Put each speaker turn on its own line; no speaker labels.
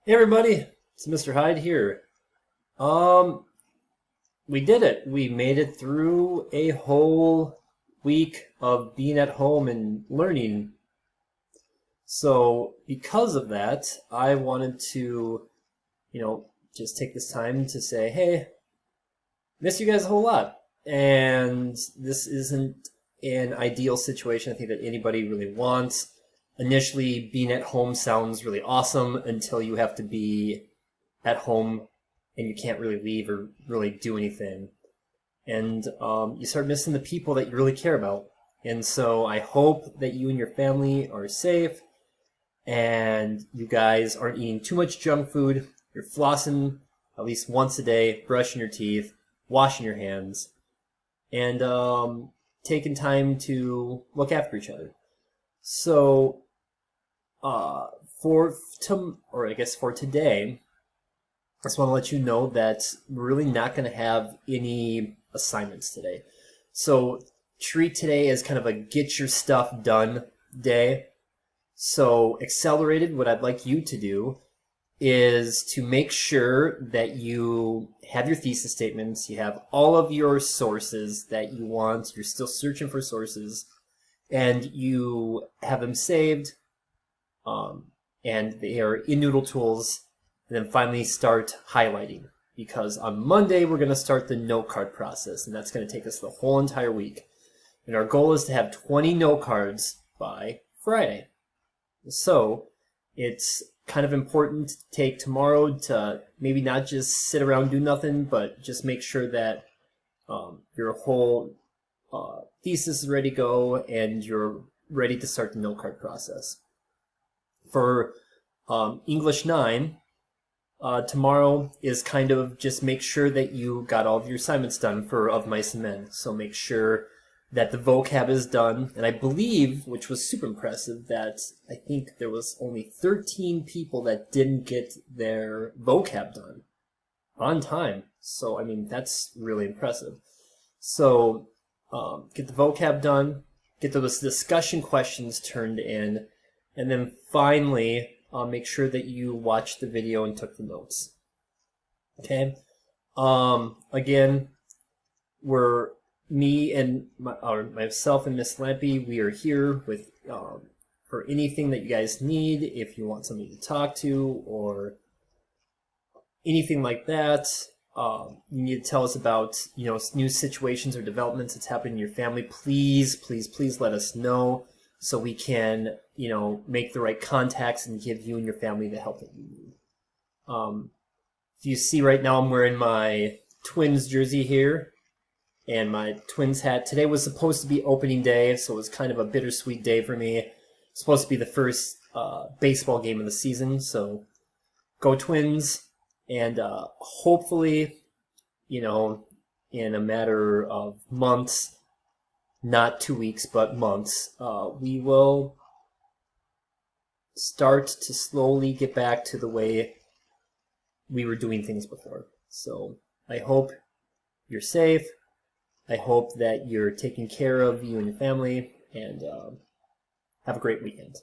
Hey everybody, it's Mr. Hyde here. Um, we did it. We made it through a whole week of being at home and learning. So, because of that, I wanted to, just take this time to say, hey, miss you guys a whole lot. And this isn't an ideal situation I think that anybody really wants. Initially, being at home sounds really awesome until you have to be at home and you can't really leave or really do anything. And you start missing the people that you really care about. And so I hope that you and your family are safe and you guys aren't eating too much junk food. You're flossing at least once a day, brushing your teeth, washing your hands, and taking time to look after each other. So, for today, I just want to let you know that we're really not going to have any assignments today. So treat today as kind of a get your stuff done day. So accelerated, what I'd like you to do is to make sure that you have your thesis statements, you have all of your sources that you want, you're still searching for sources, and you have them saved, and they are in Noodle Tools, and then finally start highlighting. Because on Monday, we're going to start the note card process, and that's going to take us the whole entire week. And our goal is to have 20 note cards by Friday. So it's kind of important to take tomorrow to maybe not just sit around do nothing, but just make sure that your whole thesis is ready to go and you're ready to start the note card process. For English 9, tomorrow is kind of just make sure that you got all of your assignments done for Of Mice and Men. So make sure that the vocab is done. And I believe, which was super impressive, that I think there was only 13 people that didn't get their vocab done on time. So, I mean, that's really impressive. So get the vocab done, get those discussion questions turned in, and then finally make sure that you watched the video and took the notes. Okay? Again, we're me and myself and Miss Lampy, we are here with for anything that you guys need. If you want somebody to talk to or anything like that, you need to tell us about new situations or developments that's happening in your family. Please, please, please let us know so we can make the right contacts and give you and your family the help that you need. If you see right now, I'm wearing my Twins jersey here and my Twins hat. Today was supposed to be opening day, so it was kind of a bittersweet day for me. It's supposed to be the first baseball game of the season, so go Twins. And hopefully, in a matter of months, not 2 weeks, but months, we will start to slowly get back to the way we were doing things before. So I hope you're safe. I hope that you're taking care of you and your family, and have a great weekend.